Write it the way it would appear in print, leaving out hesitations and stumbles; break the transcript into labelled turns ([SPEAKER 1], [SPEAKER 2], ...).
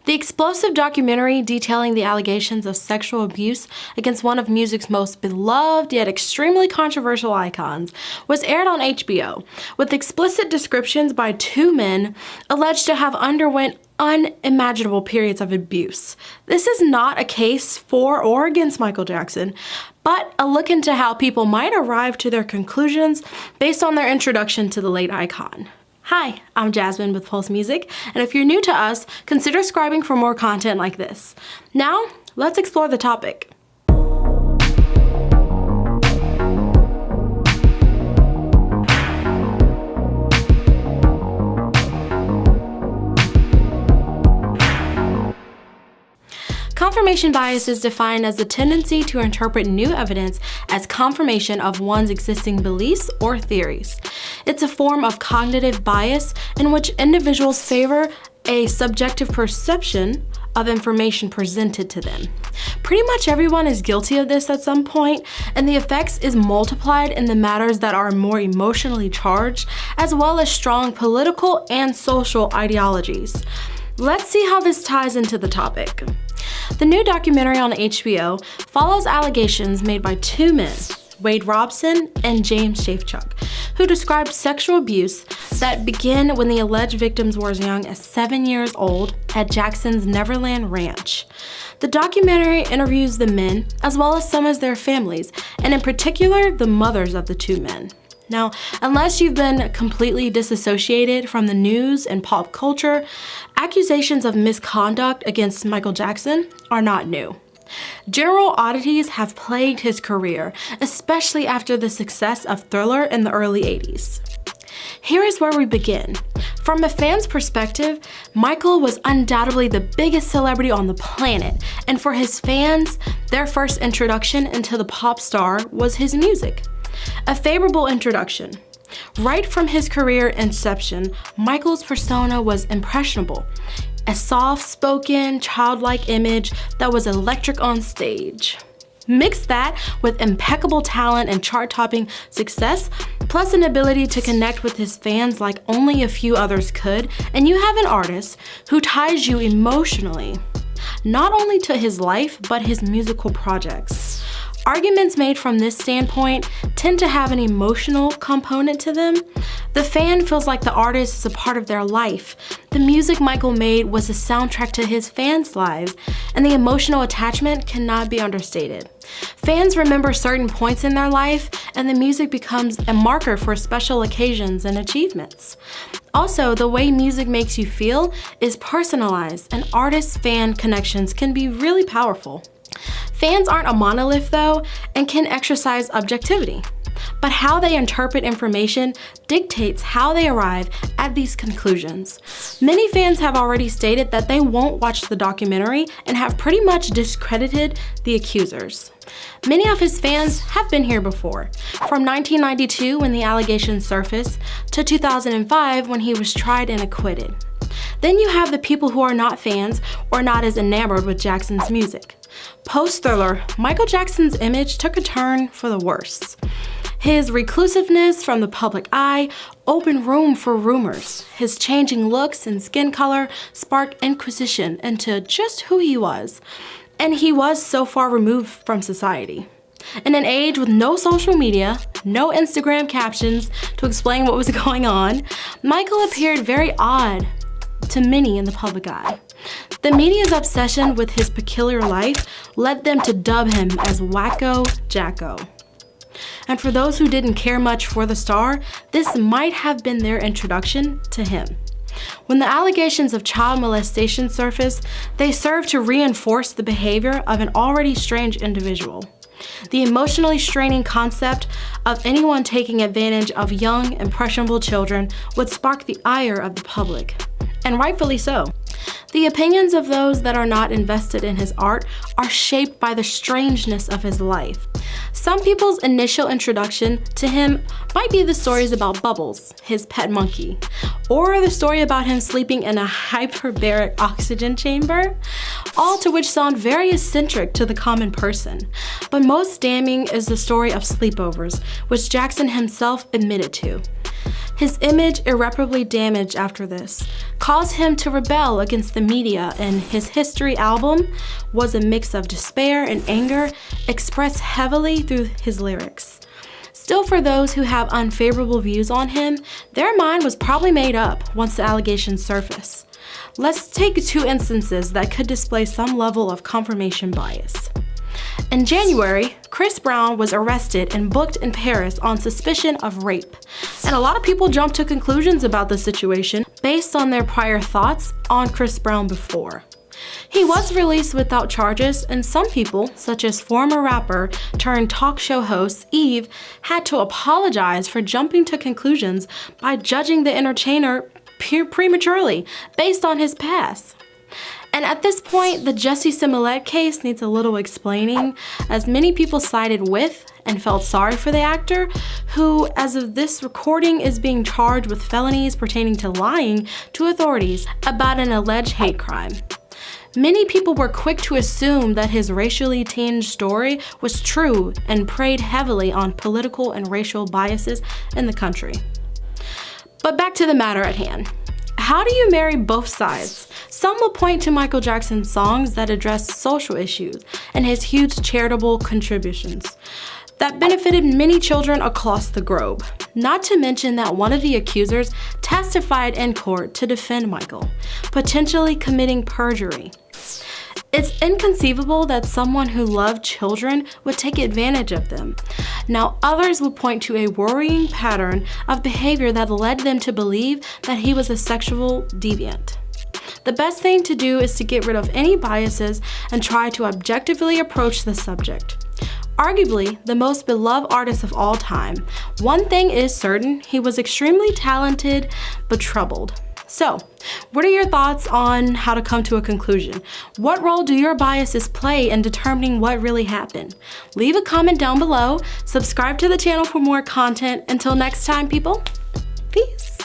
[SPEAKER 1] The explosive documentary detailing the allegations of sexual abuse against one of music's most beloved yet extremely controversial icons was aired on HBO, with explicit descriptions by two men alleged to have underwent unimaginable periods of abuse. This is not a case for or against Michael Jackson, but a look into how people might arrive to their conclusions based on their introduction to the late icon. Hi, I'm Jasmine with Pulse Music, and if you're new to us, consider subscribing for more content like this. Now, let's explore the topic. Confirmation bias is defined as the tendency to interpret new evidence as confirmation of one's existing beliefs or theories. It's a form of cognitive bias in which individuals favor a subjective perception of information presented to them. Pretty much everyone is guilty of this at some point, and the effects is multiplied in the matters that are more emotionally charged, as well as strong political and social ideologies. Let's see how this ties into the topic. The new documentary on HBO follows allegations made by two men, Wade Robson and James Shafchuk, who described sexual abuse that began when the alleged victims were as young as 7 years old at Jackson's Neverland ranch. The documentary interviews the men as well as some of their families, and in particular, the mothers of the two men. Now, unless you've been completely disassociated from the news and pop culture, accusations of misconduct against Michael Jackson are not new. General oddities have plagued his career, especially after the success of Thriller in the early 80s. Here is where we begin. From a fan's perspective, Michael was undoubtedly the biggest celebrity on the planet, and for his fans, their first introduction into the pop star was his music. A favorable introduction. Right from his career inception, Michael's persona was impressionable. A soft-spoken, childlike image that was electric on stage. Mix that with impeccable talent and chart-topping success, plus an ability to connect with his fans like only a few others could, and you have an artist who ties you emotionally, not only to his life, but his musical projects. Arguments made from this standpoint tend to have an emotional component to them. The fan feels like the artist is a part of their life. The music Michael made was a soundtrack to his fans' lives, and the emotional attachment cannot be understated. Fans remember certain points in their life, and the music becomes a marker for special occasions and achievements. Also, the way music makes you feel is personalized, and artist-fan connections can be really powerful. Fans aren't a monolith though, and can exercise objectivity. But how they interpret information dictates how they arrive at these conclusions. Many fans have already stated that they won't watch the documentary and have pretty much discredited the accusers. Many of his fans have been here before, from 1992 when the allegations surfaced to 2005 when he was tried and acquitted. Then you have the people who are not fans or not as enamored with Jackson's music. Post-Thriller, Michael Jackson's image took a turn for the worse. His reclusiveness from the public eye opened room for rumors. His changing looks and skin color sparked inquisition into just who he was. And he was so far removed from society. In an age with no social media, no Instagram captions to explain what was going on, Michael appeared very odd to many in the public eye. The media's obsession with his peculiar life led them to dub him as Wacko Jacko. And for those who didn't care much for the star, this might have been their introduction to him. When the allegations of child molestation surfaced, they served to reinforce the behavior of an already strange individual. The emotionally straining concept of anyone taking advantage of young, impressionable children would spark the ire of the public, and rightfully so. The opinions of those that are not invested in his art are shaped by the strangeness of his life. Some people's initial introduction to him might be the stories about Bubbles, his pet monkey, or the story about him sleeping in a hyperbaric oxygen chamber, all to which sound very eccentric to the common person. But most damning is the story of sleepovers, which Jackson himself admitted to. His image, irreparably damaged after this, caused him to rebel against the media, and his History album was a mix of despair and anger expressed heavily through his lyrics. Still, for those who have unfavorable views on him, their mind was probably made up once the allegations surfaced. Let's take 2 instances that could display some level of confirmation bias. In January, Chris Brown was arrested and booked in Paris on suspicion of rape. And a lot of people jumped to conclusions about the situation based on their prior thoughts on Chris Brown before. He was released without charges, and some people, such as former rapper turned talk show host Eve, had to apologize for jumping to conclusions by judging the entertainer prematurely based on his past. And at this point, the Jussie Smollett case needs a little explaining, as many people sided with and felt sorry for the actor, who, as of this recording, is being charged with felonies pertaining to lying to authorities about an alleged hate crime. Many people were quick to assume that his racially tinged story was true and preyed heavily on political and racial biases in the country. But back to the matter at hand. How do you marry both sides? Some will point to Michael Jackson's songs that address social issues and his huge charitable contributions that benefited many children across the globe. Not to mention that one of the accusers testified in court to defend Michael, potentially committing perjury. It's inconceivable that someone who loved children would take advantage of them. Now, others will point to a worrying pattern of behavior that led them to believe that he was a sexual deviant. The best thing to do is to get rid of any biases and try to objectively approach the subject. Arguably the most beloved artist of all time, one thing is certain: he was extremely talented but troubled. So, what are your thoughts on how to come to a conclusion? What role do your biases play in determining what really happened? Leave a comment down below, subscribe to the channel for more content. Until next time, people, peace.